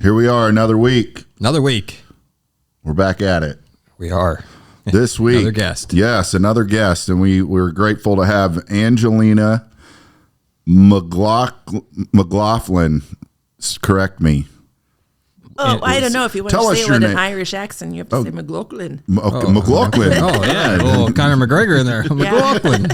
Here we are, another week. Another week. We're back at it. We are. This week. Another guest. Yes, another guest. And we're grateful to have Angelina McLaughlin. Correct me. Oh, I don't know if you want Tell to us say it your with name. an Irish accent. You have to say McLaughlin. McLaughlin. Oh, yeah. A little Conor McGregor in there. McLaughlin.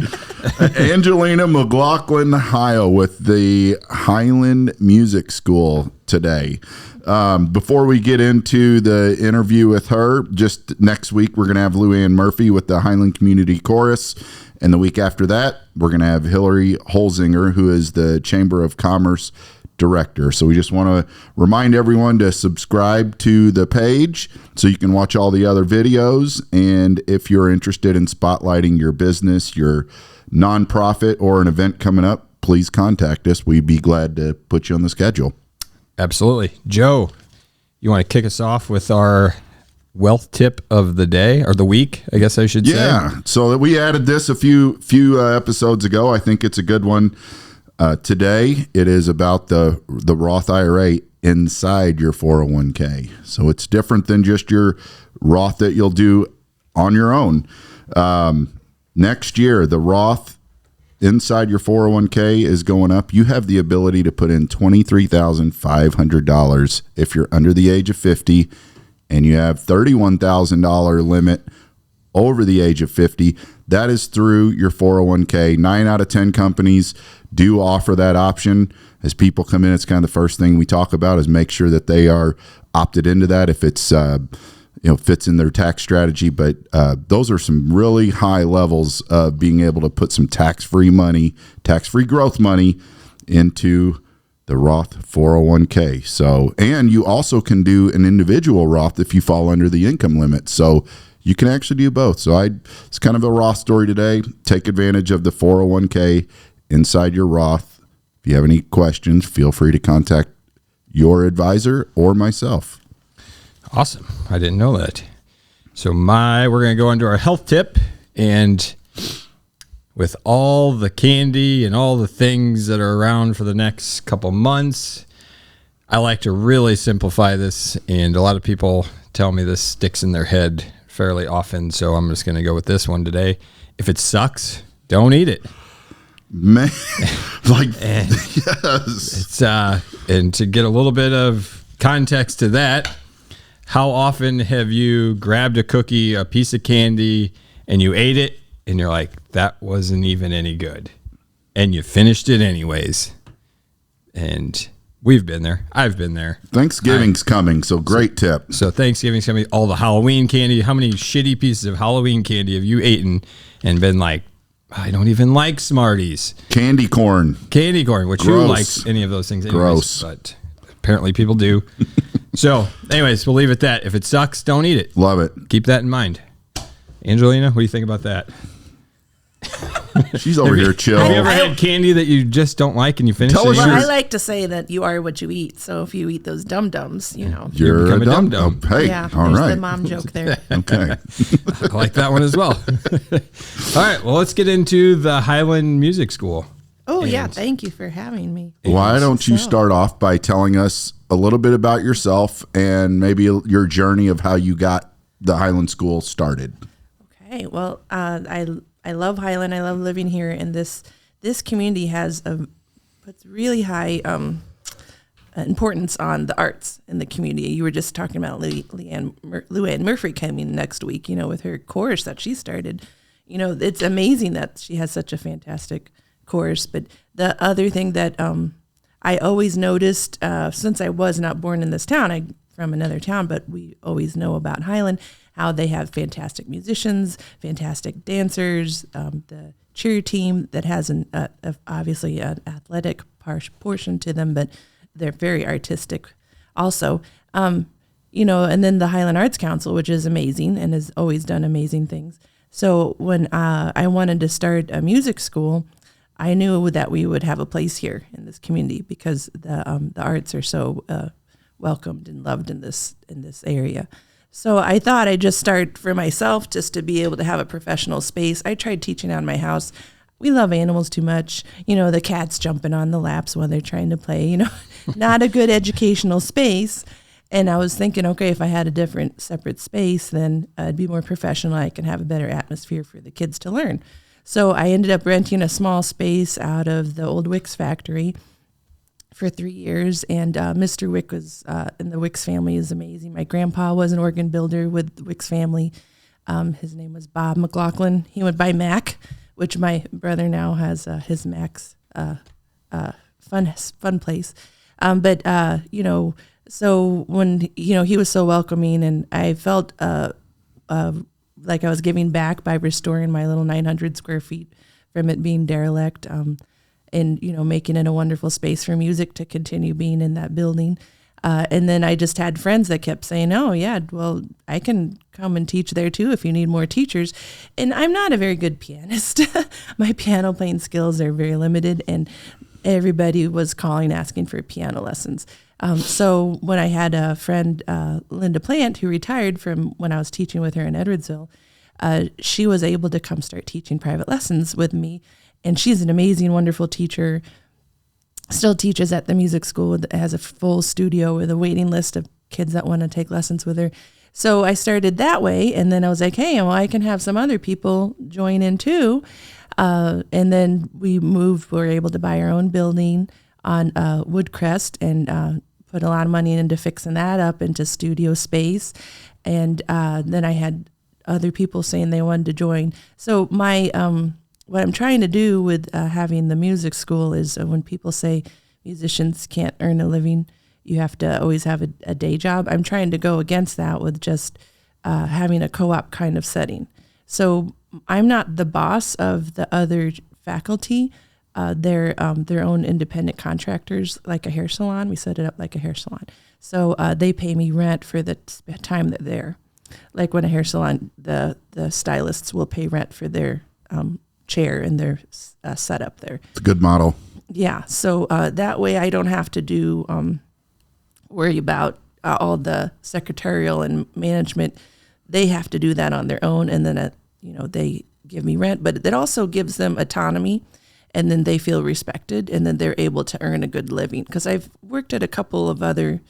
Angelina McLaughlin Ohio with the Highland Music School today. Before we get into the interview with her, just next week we're going to have Luann Murphy with the Highland Community Chorus. And the week after that, we're going to have Hillary Holzinger, who is the Chamber of Commerce Director. So we just want to remind everyone to subscribe to the page so you can watch all the other videos. And if you're interested in spotlighting your business, your nonprofit, or an event coming up, please contact us. We'd be glad to put you on the schedule. Absolutely. Joe, you want to kick us off with our wealth tip of the day, or the week, I guess I should say? Yeah. So we added this a few episodes ago. I think it's a good one. Today, it is about the Roth IRA inside your 401k. So it's different than just your Roth that you'll do on your own. Next year, the Roth inside your 401k is going up. You have the ability to put in $23,500 if you're under the age of 50, and you have $31,000 limit over the age of 50. That is through your 401k. 9 out of 10 companies do offer that option. As people come in, it's kind of the first thing we talk about is make sure that they are opted into that if it's fits in their tax strategy. But those are some really high levels of being able to put some tax-free money, tax-free growth money into the Roth 401k. So, and you also can do an individual Roth if you fall under the income limit. So you can actually do both. So it's kind of a Roth story today. Take advantage of the 401k inside your Roth. If you have any questions, feel free to contact your advisor or myself. Awesome. I didn't know that. So we're going to go into our health tip, and with all the candy and all the things that are around for the next couple months, I like to really simplify this, and a lot of people tell me this sticks in their head fairly often, so I'm just going to go with this one today. If it sucks, don't eat it. Man, yes. It's and to get a little bit of context to that, how often have you grabbed a cookie, a piece of candy, and you ate it, and you're like, that wasn't even any good, and you finished it anyways? And we've been there. I've been there. Thanksgiving's coming, so great tip. So Thanksgiving's coming. All the Halloween candy. How many shitty pieces of Halloween candy have you eaten and been like, I don't even like Smarties. Candy corn, which Gross. Who likes any of those things anyways? Gross. But apparently people do. So anyways, we'll leave it at that. If it sucks, don't eat it. Love it. Keep that in mind. Angelina, what do you think about that? She's over here chill. Have you ever had candy that you just don't like and you finish it? Well, I like to say that you are what you eat. So if you eat those dum-dums, You're become a a dum-dum. Oh, hey, yeah, all there's right. the mom joke there. Okay. I like that one as well. All right, well, let's get into the Highland Music School. Oh, yeah. Thank you for having me. Why don't you start off by telling us a little bit about yourself and maybe your journey of how you got the Highland School started? Okay. Well, I love Highland. I love living here, and this community puts really high importance on the arts in the community. You were just talking about Luann Murphy coming next week, with her chorus that she started. It's amazing that she has such a fantastic chorus. But the other thing that I always noticed, since I was not born in this town, I'm from another town, but we always know about Highland, how they have fantastic musicians, fantastic dancers, the cheer team that has obviously an athletic portion to them, but they're very artistic also. And then the Highland Arts Council, which is amazing and has always done amazing things. So when I wanted to start a music school, I knew that we would have a place here in this community because the arts are so welcomed and loved in this area. So I thought I'd just start for myself just to be able to have a professional space. I tried teaching out of my house. We love animals too much. The cats jumping on the laps while they're trying to play, not a good educational space. And I was thinking, okay, if I had a different separate space, then I'd be more professional. I can have a better atmosphere for the kids to learn. So I ended up renting a small space out of the old Wicks factory for 3 years. And Mr. Wick was, and the Wicks family is amazing. My grandpa was an organ builder with the Wicks family. His name was Bob McLaughlin. He went by Mac, which my brother now has his Mac's fun place. So when, he was so welcoming, and I felt like I was giving back by restoring my little 900 square feet from it being derelict, and, making it a wonderful space for music to continue being in that building. And then I just had friends that kept saying, oh, yeah, well, I can come and teach there too if you need more teachers. And I'm not a very good pianist. My piano playing skills are very limited, and everybody was calling asking for piano lessons. So when I had a friend, Linda Plant, who retired from when I was teaching with her in Edwardsville, she was able to come start teaching private lessons with me. And she's an amazing, wonderful teacher. Still teaches at the music school, has a full studio with a waiting list of kids that want to take lessons with her. So I started that way, and then I was like, hey, well, I can have some other people join in too. And then we were able to buy our own building on Woodcrest, and put a lot of money into fixing that up into studio space. And then I had other people saying they wanted to join. So what I'm trying to do with having the music school is when people say musicians can't earn a living, you have to always have a day job. I'm trying to go against that with just having a co-op kind of setting. So I'm not the boss of the other faculty. They're their own independent contractors, like a hair salon. We set it up like a hair salon. So they pay me rent for the time that they're there. Like when a hair salon, the stylists will pay rent for their chair and their setup there. It's a good model. Yeah. So that way I don't have to worry about all the secretarial and management. They have to do that on their own, and then they give me rent, but it also gives them autonomy, and then they feel respected, and then they're able to earn a good living. Because I've worked at a couple of other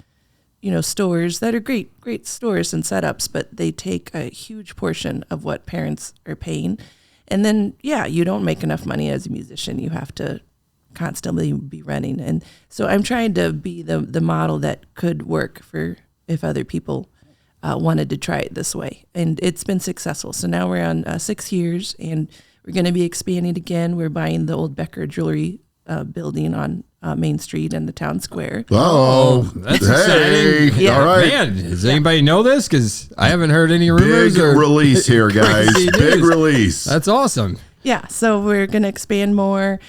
stores that are great stores and setups, but they take a huge portion of what parents are paying. And then, you don't make enough money as a musician. You have to constantly be running. And so I'm trying to be the model that could work for if other people wanted to try it this way. And it's been successful. So now we're on 6 years, and we're going to be expanding again. We're buying the old Becker Jewelry building on Main Street in the town square. Oh, that's exciting. Yeah. All right. Man, does anybody know this? Because I haven't heard any rumors. Big release here, guys. Big release. That's awesome. Yeah, so we're going to expand more.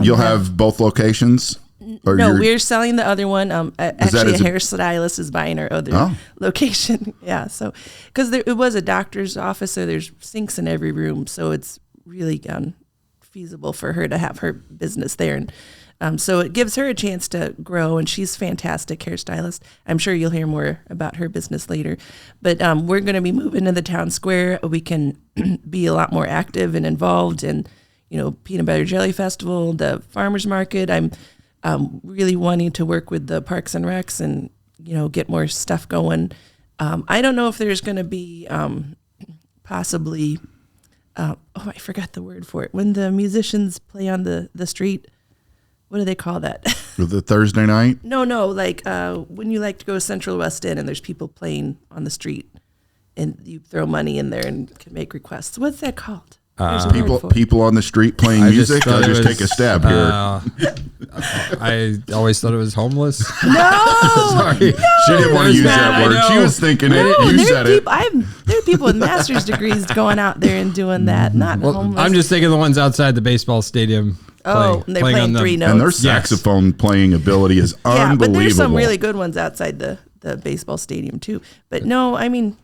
You'll have both locations? Or No, we're selling the other one. Actually, a a- hairstylist is buying our other location. Yeah, so because it was a doctor's office, so there's sinks in every room, so it's really feasible for her to have her business there, and so it gives her a chance to grow. And she's a fantastic hairstylist. I'm sure you'll hear more about her business later. But we're going to be moving to the town square. We can be a lot more active and involved in, Peanut Butter Jelly Festival, the farmers market. I'm really wanting to work with the Parks and Recs and, get more stuff going. I don't know if there's going to be possibly, I forgot the word for it. When the musicians play on the street, what do they call that? The Thursday night? No, like when you like to go to Central West End and there's people playing on the street and you throw money in there and can make requests. What's that called? There's a word for it. People on the street playing music? I'll just take a stab here. I always thought it was homeless. No, Sorry. She didn't want to use that I word. know. She was thinking it. no, You there said are it. people. There are people with master's degrees going out there and doing that. Not homeless. I'm just thinking of the ones outside the baseball stadium. and they're playing on them. three notes. And their Yes. saxophone playing ability is Yeah, unbelievable. but there's some really good ones outside the baseball stadium too. But no, I mean,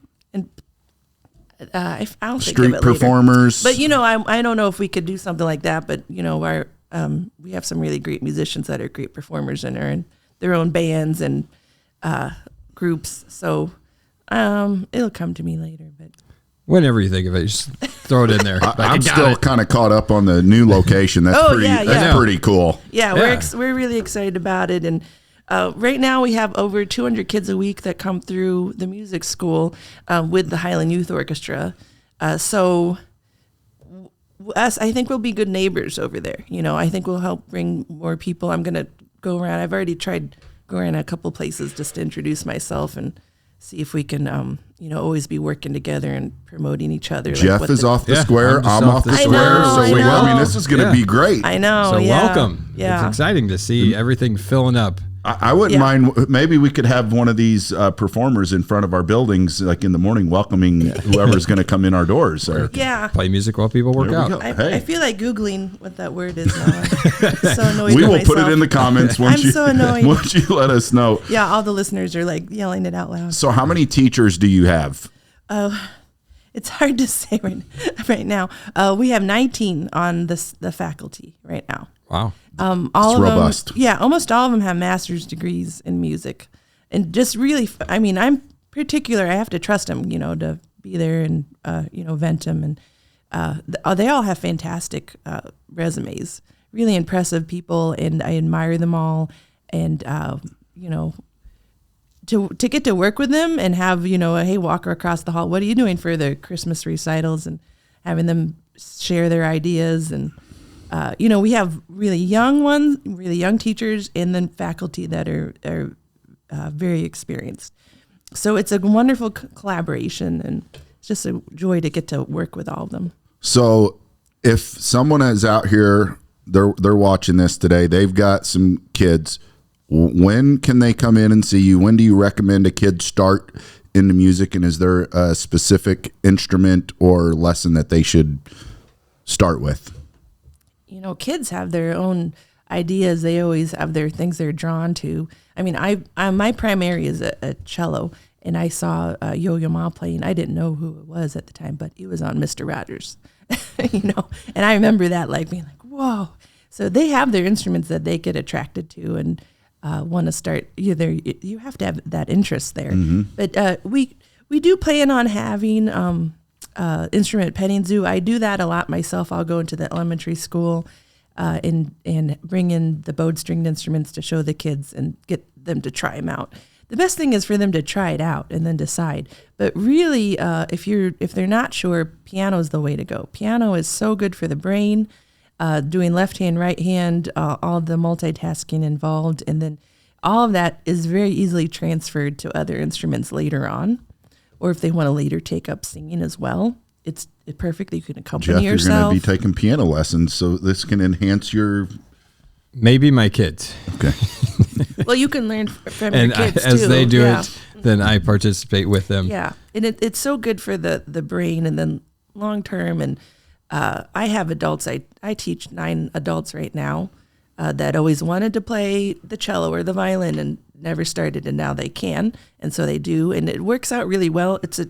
I'll think of Street it performers. later. But I don't know if we could do something like that. But our we have some really great musicians that are great performers and are in their own bands and groups. So it'll come to me later. But Whenever you think of it, just throw it in there. Like, I'm I got still it. kind of caught up on the new location. That's Oh, pretty. yeah, That's yeah. pretty cool. yeah, Yeah. we're really excited about it. And Right now we have over 200 kids a week that come through the music school with the Highland Youth Orchestra. So us, I think we'll be good neighbors over there. I think we'll help bring more people. I'm going to go around. I've already tried going around a couple places just to introduce myself and see if we can, always be working together and promoting each other. Jeff is off the square. I'm off the I square. know, So I know. this is going to be great. I know. So yeah. welcome. Yeah. It's exciting to see everything filling up. I wouldn't mind. Maybe we could have one of these performers in front of our buildings, like in the morning, welcoming whoever's going to come in our doors. Yeah. Play music while people work There we out. go. I feel like Googling what that word is now. I'm so annoyed We with will put it myself. in the comments once I'm so annoyed. once you let us know. Yeah, all the listeners are like yelling it out loud. So, how many teachers do you have? It's hard to say right now. We have 19 on the faculty right now. Wow. All of robust. them, yeah, almost all of them have master's degrees in music, and just really, I'm particular. I have to trust them, to be there and vent them, and they all have fantastic resumes, really impressive people, and I admire them all, and to get to work with them and have hey, walk across the hall. What are you doing for the Christmas recitals, and having them share their ideas and. We have really young teachers, and then faculty that are very experienced. So it's a wonderful collaboration, and it's just a joy to get to work with all of them. So, if someone is out here, they're watching this today, they've got some kids. When can they come in and see you? When do you recommend a kid start into music? And is there a specific instrument or lesson that they should start with? Kids have their own ideas. They always have their things they're drawn to. My primary is a cello, and I saw Yo-Yo Ma playing. I didn't know who it was at the time, but he was on Mr. Rogers, and I remember that being like, whoa. So they have their instruments that they get attracted to and want to start. Either you have to have that interest there, but we do plan on having. Instrument petting zoo. I do that a lot myself. I'll go into the elementary school and bring in the bowed stringed instruments to show the kids and get them to try them out. The best thing is for them to try it out and then decide. But really, if they're not sure, piano is the way to go. Piano is so good for the brain, doing left hand, right hand, all the multitasking involved, and then all of that is very easily transferred to other instruments later on. Or if they want to later take up singing as well, it perfectly. You can accompany Jeff, yourself. you're going to be taking piano lessons, so this can enhance your. Maybe my kids. Okay. Well, you can learn from And your kids as too. they do Yeah. it, then I participate with them. Yeah, and it's so good for the brain, and then long term. And I have adults. I teach 9 adults right now that always wanted to play the cello or the violin and never started, and now they can, and so they do, and it works out really well. It's a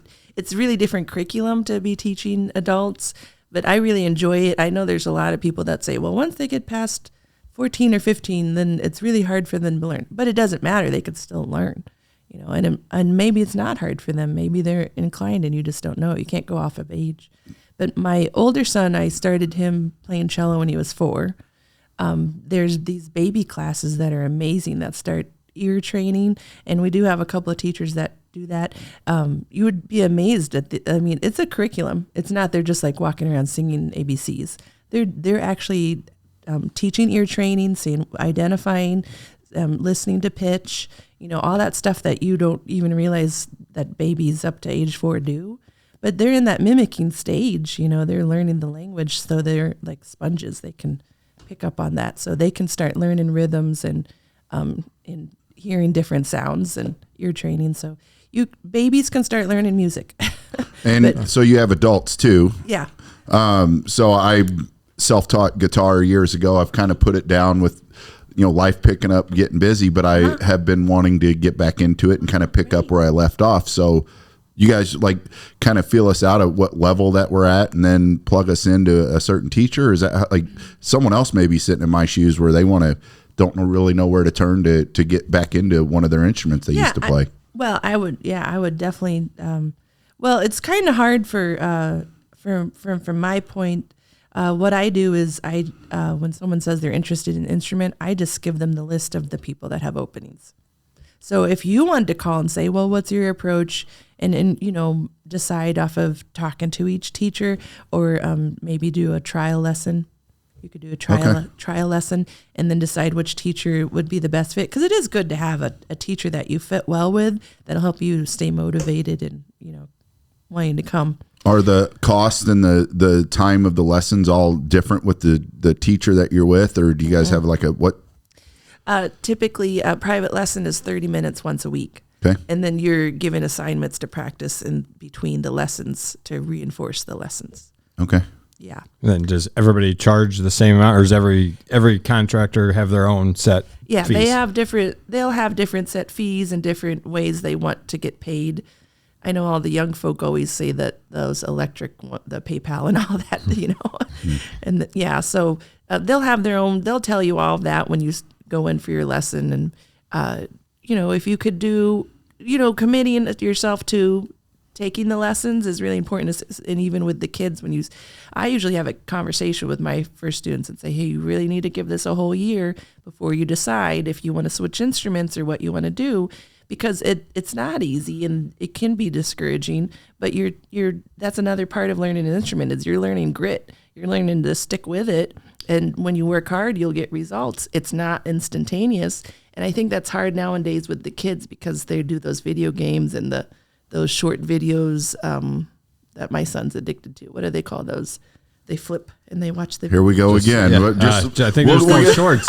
really different curriculum to be teaching adults, but I really enjoy it. I know there's a lot of people that say, well, once they get past 14 or 15, then it's really hard for them to learn, but it doesn't matter. They could still learn, and maybe it's not hard for them. Maybe they're inclined and you just don't know. You can't go off of age. But my older son, I started him playing cello when he was 4. There's these baby classes that are amazing that start ear training, and we do have a couple of teachers that do that. You would be amazed at it's a curriculum. It's not they're just like walking around singing ABCs. They're actually teaching ear training, identifying, listening to pitch, all that stuff that you don't even realize that babies up to age 4 do. But they're in that mimicking stage, they're learning the language, so they're like sponges. They can pick up on that, so they can start learning rhythms and hearing different sounds and ear training. So babies can start learning music. And so you have adults too. Yeah. So I self-taught guitar years ago. I've kind of put it down with, life picking up, getting busy, but I have been wanting to get back into it and kind of pick up where I left off. So you guys kind of feel us out at what level that we're at and then plug us into a certain teacher? Or is that someone else may be sitting in my shoes where they don't really know where to turn to get back into one of their instruments they used to play? I would definitely. Well, it's kind of hard from my point. What I do is when someone says they're interested in an instrument, I just give them the list of the people that have openings. So if you wanted to call and say, well, what's your approach? And decide off of talking to each teacher, or maybe do a trial lesson. You could do a trial lesson and then decide which teacher would be the best fit. Because it is good to have a teacher that you fit well with that'll help you stay motivated and, wanting to come. Are the cost and the time of the lessons all different with the teacher that you're with, or do you guys have like a what? Typically, a private lesson is 30 minutes once a week. Okay. And then you're given assignments to practice in between the lessons to reinforce the lessons. Okay. Yeah. And then does everybody charge the same amount, or does every contractor have their own set Yeah, fees? they'll have different set fees and different ways they want to get paid. I know all the young folk always say that those electric, the PayPal and all that, and so they'll have their own, they'll tell you all of that when you go in for your lesson. And, if you could do, committing yourself to taking the lessons is really important. And even with the kids, I usually have a conversation with my first students and say, hey, you really need to give this a whole year before you decide if you want to switch instruments or what you want to do, because it's not easy and it can be discouraging, but that's another part of learning an instrument is you're learning grit. You're learning to stick with it. And when you work hard, you'll get results. It's not instantaneous. And I think that's hard nowadays with the kids because they do those video games and those short videos that my son's addicted to. What do they call those? They flip and they watch the. Here we go again. Yeah. I think there's no shorts.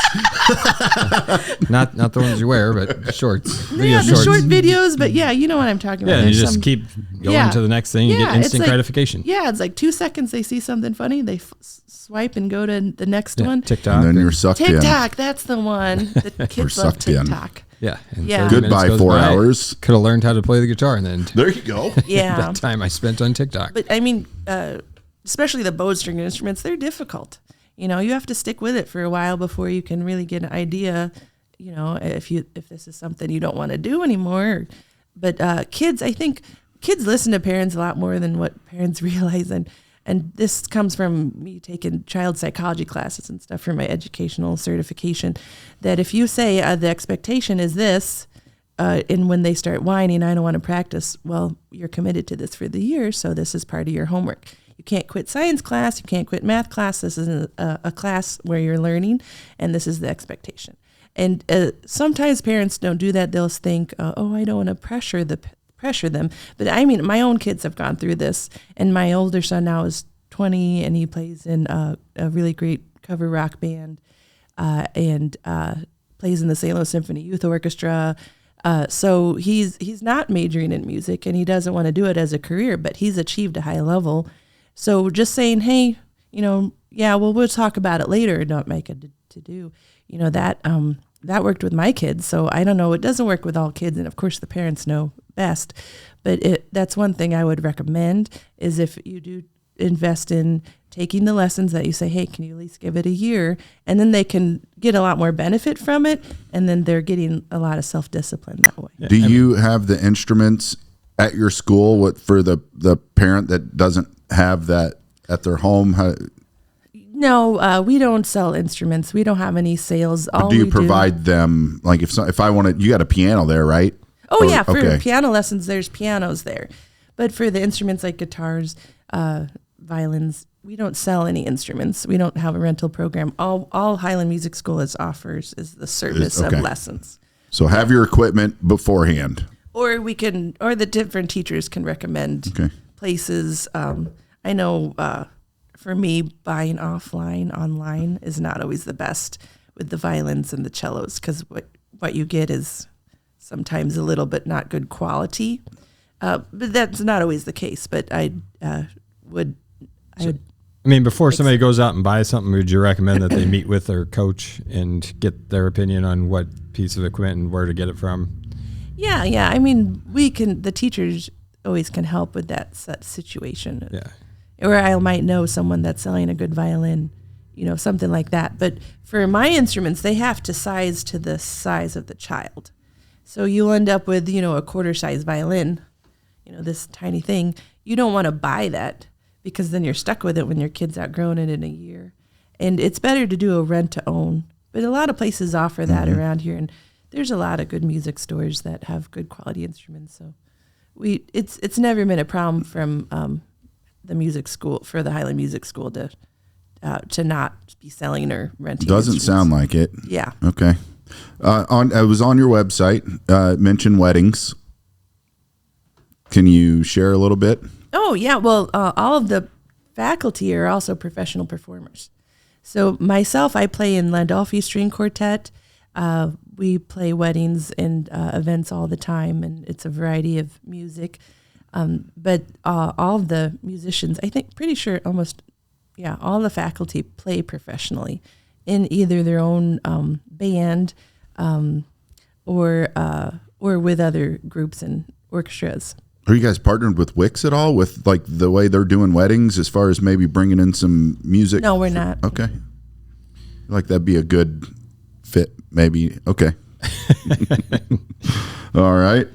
not the ones you wear, but shorts. Yeah, the short videos. But yeah, you know what I'm talking about. Yeah, and you just keep going to the next thing. You get instant gratification. Yeah, it's like 2 seconds. They see something funny. They swipe and go to the next one. TikTok. And then you're sucked in. TikTok, that's the one. The kids love TikTok. Yeah. Yeah. Goodbye 4 hours. Could have learned how to play the guitar and then. There you go. Yeah. That time I spent on TikTok. But I mean, especially the bow string instruments, they're difficult. You have to stick with it for a while before you can really get an idea, if this is something you don't want to do anymore. But kids, I think kids listen to parents a lot more than what parents realize. And this comes from me taking child psychology classes and stuff for my educational certification, that if you say the expectation is this, and when they start whining, I don't want to practice, well, you're committed to this for the year, so this is part of your homework. You can't quit science class, you can't quit math class, this is a class where you're learning, and this is the expectation. And sometimes parents don't do that. They'll think, I don't want to pressure them. But I mean, my own kids have gone through this, and my older son now is 20, and he plays in a really great cover rock band, and plays in the St. Louis Symphony Youth Orchestra. So he's not majoring in music, and he doesn't want to do it as a career, but he's achieved a high level. So just saying, hey, we'll talk about it later, don't make it to do, that worked with my kids. So I don't know, it doesn't work with all kids. And of course the parents know best, but that's one thing I would recommend is if you do invest in taking the lessons that you say, hey, can you at least give it a year? And then they can get a lot more benefit from it. And then they're getting a lot of self-discipline that way. Do you have the instruments at your school for the parent that doesn't have that at their home? No, we don't sell instruments. We don't have any sales. Do you provide them, like if I wanted, you got a piano there, right? Oh, yeah. For piano lessons, there's pianos there. But for the instruments like guitars, violins, we don't sell any instruments. We don't have a rental program. All Highland Music School offers is the service of lessons. So have your equipment beforehand. Or the different teachers can recommend places. I know for me, buying online is not always the best with the violins and the cellos, because what you get is sometimes a little bit not good quality. But that's not always the case. But I would. I mean, before somebody goes out and buys something, would you recommend that they meet with their coach and get their opinion on what piece of equipment and where to get it from? Yeah. I mean, the teachers always can help with that situation. Yeah. Or I might know someone that's selling a good violin, something like that. But for my instruments, they have to size to the size of the child. So you'll end up with, a quarter size violin, this tiny thing. You don't want to buy that because then you're stuck with it when your kid's outgrown it in a year. And it's better to do a rent to own. But a lot of places offer that around here, and there's a lot of good music stores that have good quality instruments. So it's never been a problem from the music school, for the Highland Music School, to not be selling or renting. Doesn't sound like it. Yeah. Okay. I was on your website. It mentioned weddings. Can you share a little bit? Oh yeah. Well, all of the faculty are also professional performers. So myself, I play in Landolfi String Quartet. We play weddings and events all the time, and it's a variety of music. But all of the musicians, I think, pretty sure almost, all the faculty play professionally in either their own band or with other groups and orchestras. Are you guys partnered with Wix at all, with like the way they're doing weddings, as far as maybe bringing in some music? No, we're not. Okay. Like that'd be a good fit, maybe. Okay. All right.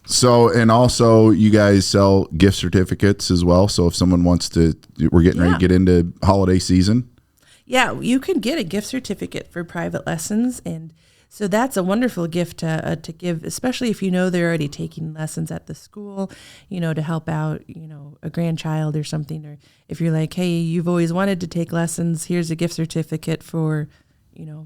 So, and also you guys sell gift certificates as well. So if someone wants to, we're getting ready to get into holiday season. Yeah, you can get a gift certificate for private lessons, and so that's a wonderful gift to give, especially if you know they're already taking lessons at the school, to help out, a grandchild or something. Or if you're like, hey, you've always wanted to take lessons, here's a gift certificate for,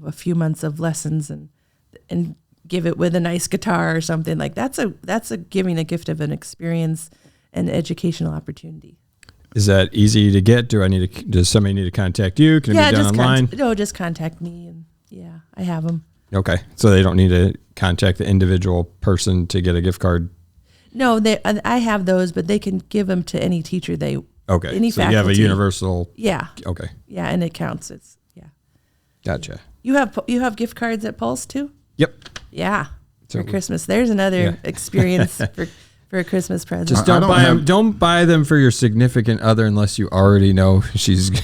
a few months of lessons, and give it with a nice guitar or something. Like that's a giving a gift of an experience and educational opportunity. Is that easy to get? Does somebody need to contact you? Can it be done online? Just contact me, and I have them. Okay, so they don't need to contact the individual person to get a gift card? No, I have those, but they can give them to any teacher any so faculty. You have a universal. Yeah. Okay. Yeah, and it counts. Gotcha. You have gift cards at Pulse too? Yep. Yeah. For Christmas, there's another experience for a Christmas present. Just don't buy them. Don't buy them for your significant other unless you already know she's. Is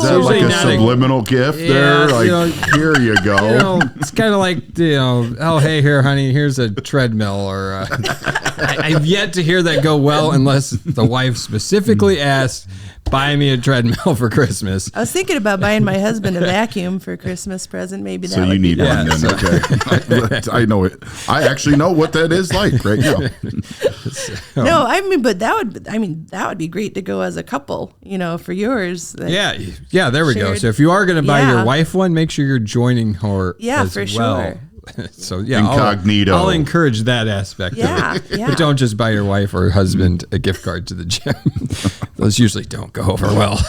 that like a subliminal gift there? Like, here you go. It's kind of like, oh, hey, here, honey, here's a treadmill. Or I've yet to hear that go well unless the wife specifically asked, buy me a treadmill for Christmas. I was thinking about buying my husband a vacuum for a Christmas present. Maybe that would need one then, okay. I know it. I actually know what that is like right now. No, but that would be great to go as a couple, for yours. Yeah, there we go. So if you are going to buy your wife one, make sure you're joining her as well. Sure. So incognito. I'll encourage that aspect of it. But don't just buy your wife or husband a gift card to the gym. Those usually don't go over well.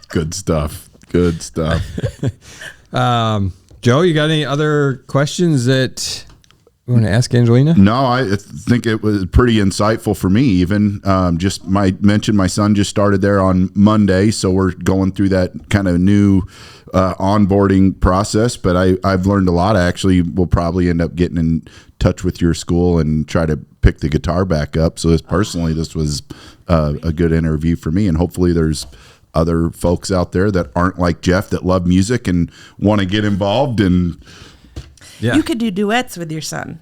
Good stuff. Joe, you got any other questions that you want to ask Angelina? No, I think it was pretty insightful for me. Even mentioned my son just started there on Monday, so we're going through that kind of new onboarding process. But I've learned a lot. I actually will probably end up getting in touch with your school and try to pick the guitar back up. So this was a good interview for me, and hopefully there's other folks out there that aren't like Jeff that love music and want to get involved. And you could do duets with your son.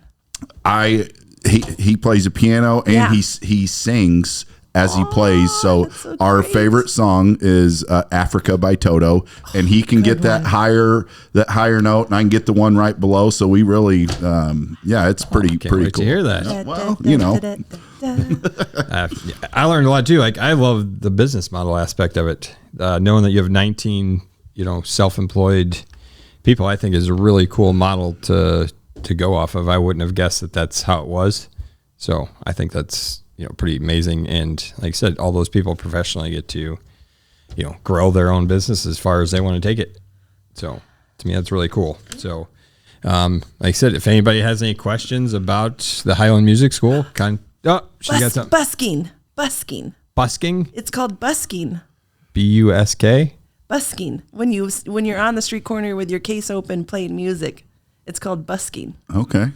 He plays a piano and he sings as he plays. So our favorite song is Africa by Toto, and he can get that higher note, and I can get the one right below. So we really, it's pretty cool. To hear that. Well, I learned a lot too. Like, I love the business model aspect of it. Knowing that you have 19, self-employed people, I think is a really cool model to go off of. I wouldn't have guessed that that's how it was. So I think that's, pretty amazing. And like I said, all those people professionally get to, grow their own business as far as they want to take it. So to me, that's really cool. So, like I said, if anybody has any questions about the Highland Music School, got something. Busking. Busking? It's called busking. B-U-S-K? Busking. When you're on the street corner with your case open playing music, it's called busking. Okay.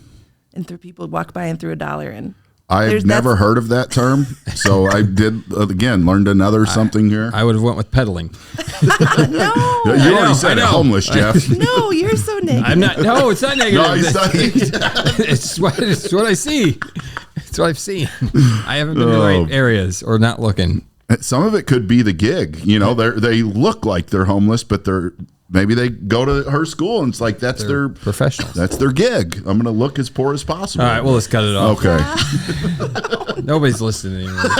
And people walk by and threw $1 in. I've never heard of that term, so I did learned another something here. I would have went with peddling. No, you already said homeless, Jeff. No, you're so negative. I'm not. No, it's not negative. No, it's what I see. That's what I've seen. I haven't been in the right areas or not looking. Some of it could be the gig. You know, they look like they're homeless, but maybe they go to her school and it's like that's their professionals. That's their gig. I'm going to look as poor as possible. All right, well, let's cut it off. Okay. Nobody's listening anymore.